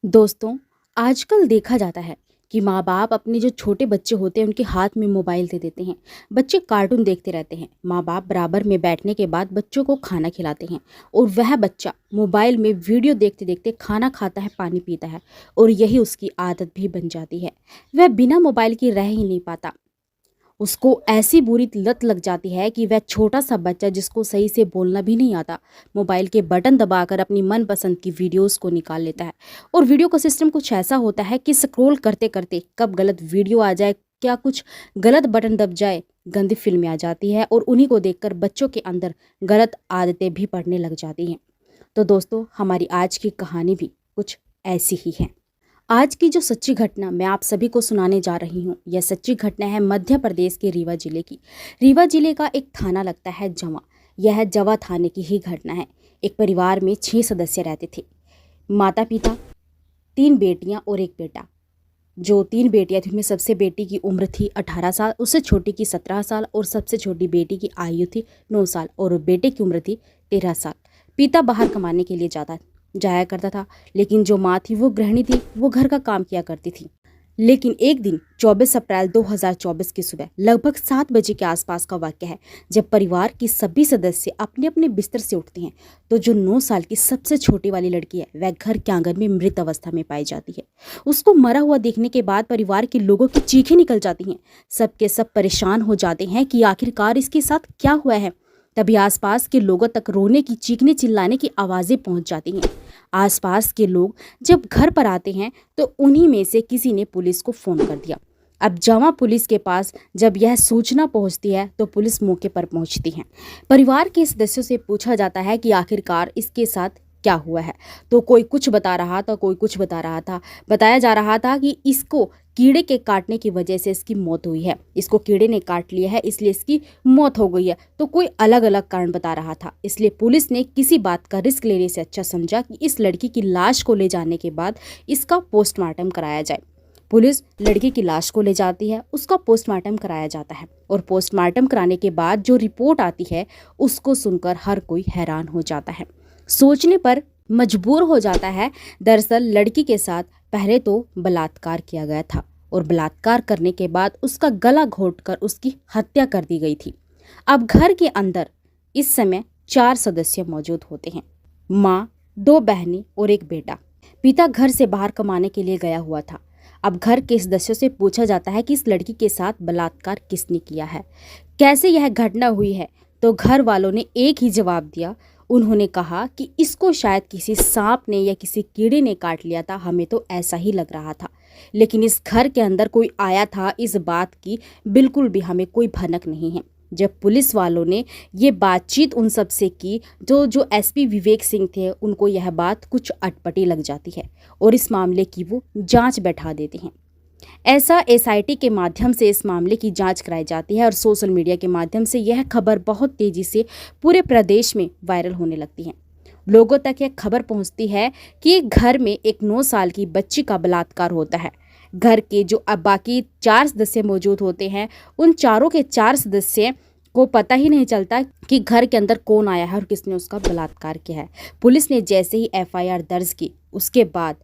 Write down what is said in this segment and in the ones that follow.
दोस्तों, आजकल देखा जाता है कि माँ-बाप अपने जो छोटे बच्चे होते हैं उनके हाथ में मोबाइल दे देते हैं। बच्चे कार्टून देखते रहते हैं। माँ-बाप बराबर में बैठने के बाद बच्चों को खाना खिलाते हैं और वह बच्चा मोबाइल में वीडियो देखते-देखते खाना खाता है, पानी पीता है और यही उसकी आदत भी बन जाती है। वह बिना मोबाइल के रह ही नहीं पाता। उसको ऐसी बुरी लत लग जाती है कि वह छोटा सा बच्चा जिसको सही से बोलना भी नहीं आता, मोबाइल के बटन दबाकर अपनी मनपसंद की वीडियोस को निकाल लेता है। और वीडियो का सिस्टम कुछ ऐसा होता है कि स्क्रॉल करते करते कब गलत वीडियो आ जाए, क्या कुछ गलत बटन दब जाए, गंदी फिल्में आ जाती है और उन्हीं को देखकर बच्चों के अंदर गलत आदतें भी पड़ने लग जाती हैं। तो दोस्तों, हमारी आज की कहानी भी कुछ ऐसी ही है। आज की जो सच्ची घटना मैं आप सभी को सुनाने जा रही हूँ, यह सच्ची घटना है मध्य प्रदेश के रीवा जिले की। रीवा जिले का एक थाना लगता है जवा। यह जवा थाने की ही घटना है। एक परिवार में 6 सदस्य रहते थे। माता पिता, 3 बेटियां और एक बेटा। जो 3 बेटियां थी उनमें सबसे बेटी की उम्र थी 18 साल, उससे छोटी की 17 साल और सबसे छोटी बेटी की आयु थी 9 साल और बेटे की उम्र थी 13 साल। पिता बाहर कमाने के लिए जाया करता था, लेकिन जो माँ थी वो गृहिणी थी, वो घर का काम किया करती थी। लेकिन एक दिन 24 अप्रैल 2024 की सुबह लगभग 7 बजे के आसपास का वाक्य है, जब परिवार की सभी सदस्य अपने अपने बिस्तर से उठते हैं तो जो 9 साल की सबसे छोटी वाली लड़की है वह घर के आंगन में मृत अवस्था में पाई जाती है। उसको मरा हुआ देखने के बाद परिवार के लोगों की चीखें निकल जाती हैं। सब के सब परेशान हो जाते हैं कि आखिरकार इसके साथ क्या हुआ है। तभी आसपास के लोगों तक रोने की, चीखने चिल्लाने की आवाजें पहुंच जाती हैं। आसपास के लोग जब घर पर आते हैं तो उन्हीं में से किसी ने पुलिस को फोन कर दिया। अब जवां पुलिस के पास जब यह सूचना पहुंचती है तो पुलिस मौके पर पहुंचती है। परिवार के सदस्यों से पूछा जाता है कि आखिरकार इसके साथ क्या हुआ है। तो कोई कुछ बता रहा था, कोई कुछ बता रहा था। बताया जा रहा था कि इसको कीड़े के काटने की वजह से इसकी मौत हुई है, इसको कीड़े ने काट लिया है इसलिए इसकी मौत हो गई है। तो कोई अलग अलग कारण बता रहा था। इसलिए पुलिस ने किसी बात का रिस्क लेने से अच्छा समझा कि इस लड़की की लाश को ले जाने के बाद इसका पोस्टमार्टम कराया जाए। पुलिस लड़की की लाश को ले जाती है, उसका पोस्टमार्टम कराया जाता है और पोस्टमार्टम कराने के बाद जो रिपोर्ट आती है उसको सुनकर हर कोई हैरान हो जाता है, सोचने पर मजबूर हो जाता है। दरअसल लड़की के साथ पहले तो बलात्कार किया गया था और बलात्कार करने के बाद उसका गला घोंटकर उसकी हत्या कर दी गई थी। अब घर के अंदर इस समय 4 सदस्य मौजूद होते हैं, माँ, 2 बहनें और एक बेटा। पिता घर से बाहर कमाने के लिए गया हुआ था। अब घर के सदस्यों से पूछा जाता है कि इस लड़की के साथ बलात्कार किसने किया है, कैसे यह घटना हुई है। तो घर वालों ने एक ही जवाब दिया। उन्होंने कहा कि इसको शायद किसी सांप ने या किसी कीड़े ने काट लिया था, हमें तो ऐसा ही लग रहा था। लेकिन इस घर के अंदर कोई आया था, इस बात की बिल्कुल भी हमें कोई भनक नहीं है। जब पुलिस वालों ने ये बातचीत उन सब से की तो जो एसपी विवेक सिंह थे उनको यह बात कुछ अटपटी लग जाती है और इस मामले की वो जांच बैठा देते हैं। ऐसा एसआईटी के माध्यम से इस मामले की जांच कराई जाती है और सोशल मीडिया के माध्यम से यह खबर बहुत तेजी से पूरे प्रदेश में वायरल होने लगती है। लोगों तक यह खबर पहुंचती है कि एक घर में एक 9 साल की बच्ची का बलात्कार होता है। घर के जो अब बाकी 4 सदस्य मौजूद होते हैं, उन चारों के 4 सदस्य को पता ही नहीं चलता कि घर के अंदर कौन आया है और किसने उसका बलात्कार किया है। पुलिस ने जैसे ही एफआईआर दर्ज की, उसके बाद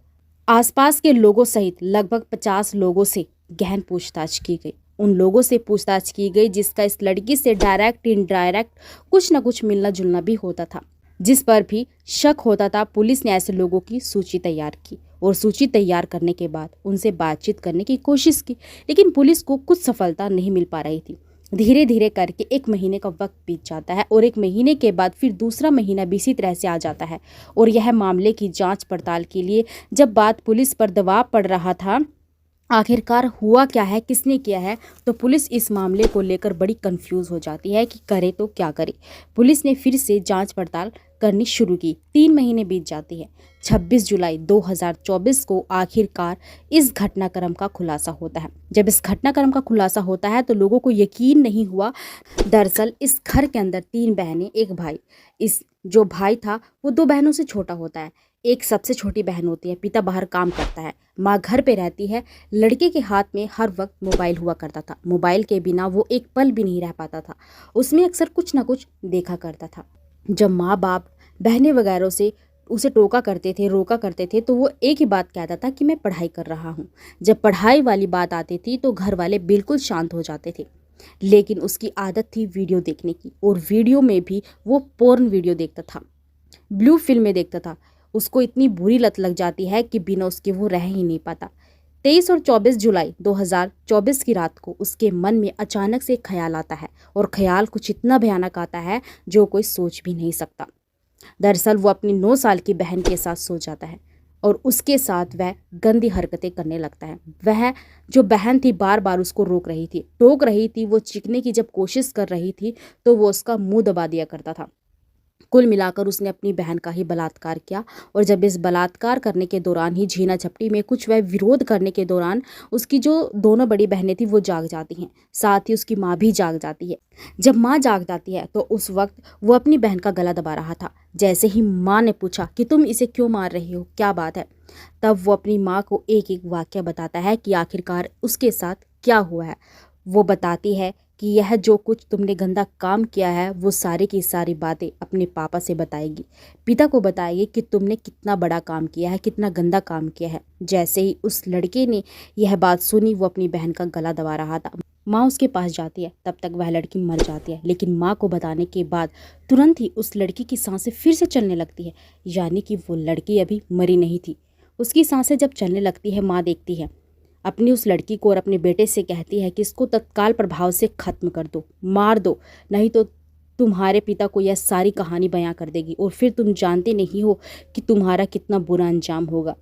आसपास के लोगों सहित लगभग 50 लोगों से गहन पूछताछ की गई। उन लोगों से पूछताछ की गई जिसका इस लड़की से डायरेक्ट इनडायरेक्ट कुछ न कुछ मिलना जुलना भी होता था, जिस पर भी शक होता था। पुलिस ने ऐसे लोगों की सूची तैयार की और सूची तैयार करने के बाद उनसे बातचीत करने की कोशिश की, लेकिन पुलिस को कुछ सफलता नहीं मिल पा रही थी। धीरे धीरे करके 1 महीने का वक्त बीत जाता है और 1 महीने के बाद फिर दूसरा महीना भी इसी तरह से आ जाता है और यह मामले की जांच पड़ताल के लिए जब बात पुलिस पर दबाव पड़ रहा था, आखिरकार हुआ क्या है, किसने किया है, तो पुलिस इस मामले को लेकर बड़ी कंफ्यूज हो जाती है कि करे तो क्या करे। पुलिस ने फिर से जांच पड़ताल करनी शुरू की। 3 महीने बीत जाते हैं। 26 जुलाई 2024 को आखिरकार इस घटनाक्रम का खुलासा होता है। जब इस घटनाक्रम का खुलासा होता है तो लोगों को यकीन नहीं हुआ। दरअसल इस घर के अंदर 3 बहनें, एक भाई। इस जो भाई था वो 2 बहनों से छोटा होता है। एक सबसे छोटी बहन होती है। पिता बाहर काम करता है, माँ घर पे रहती है। लड़के के हाथ में हर वक्त मोबाइल हुआ करता था। मोबाइल के बिना वो एक पल भी नहीं रह पाता था। उसमें अक्सर कुछ ना कुछ देखा करता था। जब माँ बाप बहनें वगैरह से उसे टोका करते थे, रोका करते थे, तो वो एक ही बात कहता था कि मैं पढ़ाई कर रहा हूँ। जब पढ़ाई वाली बात आती थी तो घर वाले बिल्कुल शांत हो जाते थे। लेकिन उसकी आदत थी वीडियो देखने की, और वीडियो में भी वो पोर्न वीडियो देखता था, ब्लू फिल्में देखता था। उसको इतनी बुरी लत लग जाती है कि बिना उसके वो रह ही नहीं पाता। 23 और 24 जुलाई 2024 की रात को उसके मन में अचानक से एक ख्याल आता है, और ख्याल कुछ इतना भयानक आता है जो कोई सोच भी नहीं सकता। दरअसल वो अपनी 9 साल की बहन के साथ सो जाता है, और उसके साथ वह गंदी हरकतें करने लगता है। वह जो बहन थी बार बार उसको रोक रही थी, टोक रही थी। वो चीखने की जब कोशिश कर रही थी तो वो उसका मुंह दबा दिया करता था। कुल मिलाकर उसने अपनी बहन का ही बलात्कार किया। और जब इस बलात्कार करने के दौरान ही झीना झपटी में कुछ वह विरोध करने के दौरान उसकी जो दोनों बड़ी बहनें थी वो जाग जाती हैं, साथ ही उसकी माँ भी जाग जाती है। जब माँ जाग जाती है तो उस वक्त वो अपनी बहन का गला दबा रहा था। जैसे ही माँ ने पूछा कि तुम इसे क्यों मार रही हो, क्या बात है, तब वो अपनी माँ को एक एक वाक्य बताता है कि आखिरकार उसके साथ क्या हुआ है। वो बताती है कि यह जो कुछ तुमने गंदा काम किया है वो सारी की सारी बातें अपने पापा से बताएगी, पिता को बताएगी कि तुमने कितना बड़ा काम किया है, कितना गंदा काम किया है। जैसे ही उस लड़के ने यह बात सुनी, वो अपनी बहन का गला दबा रहा था। माँ उसके पास जाती है, तब तक वह लड़की मर जाती है। लेकिन माँ को बताने के बाद तुरंत ही उस लड़की की सांसें फिर से चलने लगती है, यानी कि वो लड़की अभी मरी नहीं थी। उसकी सांसें जब चलने लगती है, माँ देखती है अपनी उस लड़की को और अपने बेटे से कहती है कि इसको तत्काल प्रभाव से खत्म कर दो, मार दो, नहीं तो तुम्हारे पिता को यह सारी कहानी बयां कर देगी, और फिर तुम जानते नहीं हो कि तुम्हारा कितना बुरा अंजाम होगा।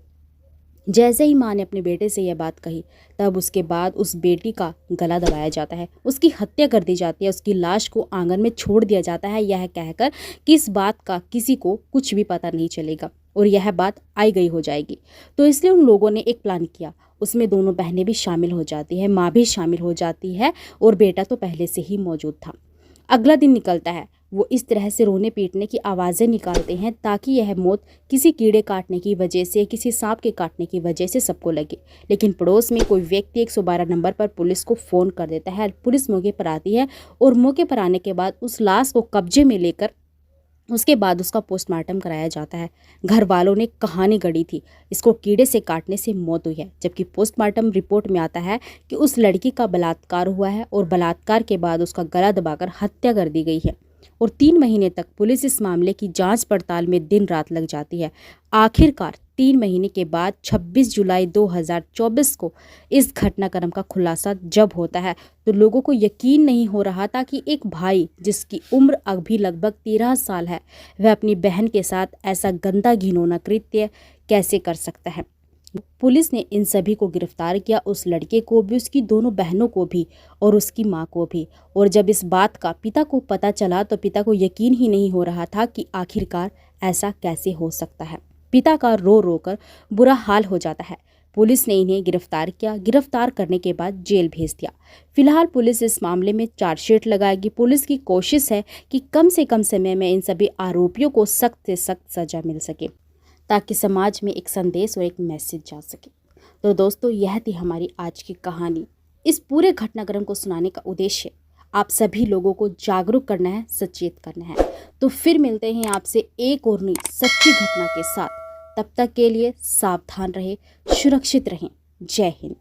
जैसे ही माँ ने अपने बेटे से यह बात कही, तब उसके बाद उस बेटी का गला दबाया जाता है, उसकी हत्या कर दी जाती है, उसकी लाश को आंगन में छोड़ दिया जाता है, यह कहकर कि इस बात का किसी को कुछ भी पता नहीं चलेगा और यह बात आई गई हो जाएगी। तो इसलिए उन लोगों ने एक प्लान किया, उसमें दोनों बहनें भी शामिल हो जाती है, माँ भी शामिल हो जाती है, और बेटा तो पहले से ही मौजूद था। अगला दिन निकलता है, वो इस तरह से रोने पीटने की आवाज़ें निकालते हैं ताकि यह मौत किसी कीड़े काटने की वजह से, किसी सांप के काटने की वजह से सबको लगे। लेकिन पड़ोस में कोई व्यक्ति 112 नंबर पर पुलिस को फ़ोन कर देता है। पुलिस मौके पर आती है, और मौके पर आने के बाद उस लाश को कब्जे में लेकर उसके बाद उसका पोस्टमार्टम कराया जाता है। घर वालों ने कहानी गढ़ी थी, इसको कीड़े से काटने से मौत हुई है, जबकि पोस्टमार्टम रिपोर्ट में आता है कि उस लड़की का बलात्कार हुआ है, और बलात्कार के बाद उसका गला दबाकर हत्या कर दी गई है। और 3 महीने तक पुलिस इस मामले की जांच पड़ताल में दिन रात लग जाती है। आखिरकार 3 महीने के बाद 26 जुलाई 2024 को इस घटनाक्रम का खुलासा जब होता है, तो लोगों को यकीन नहीं हो रहा था कि एक भाई जिसकी उम्र अभी लगभग 13 साल है, वह अपनी बहन के साथ ऐसा गंदा घिनौना कृत्य कैसे कर सकता है। पुलिस ने इन सभी को गिरफ्तार किया, उस लड़के को भी, उसकी दोनों बहनों को भी, और उसकी माँ को भी। और जब इस बात का पिता को पता चला तो पिता को यकीन ही नहीं हो रहा था कि आखिरकार ऐसा कैसे हो सकता है। पिता का रो रो कर बुरा हाल हो जाता है। पुलिस ने इन्हें गिरफ्तार किया, गिरफ्तार करने के बाद जेल भेज दिया। फिलहाल पुलिस इस मामले में चार्जशीट लगाएगी। पुलिस की कोशिश है कि कम से कम समय में इन सभी आरोपियों को सख्त से सख्त सजा मिल सके, ताकि समाज में एक संदेश और एक मैसेज जा सके। तो दोस्तों, यह थी हमारी आज की कहानी। इस पूरे घटनाक्रम को सुनाने का उद्देश्य आप सभी लोगों को जागरूक करना है, सचेत करना है। तो फिर मिलते हैं आपसे एक और नई सच्ची घटना के साथ। तब तक के लिए सावधान रहें, सुरक्षित रहें। जय हिंद।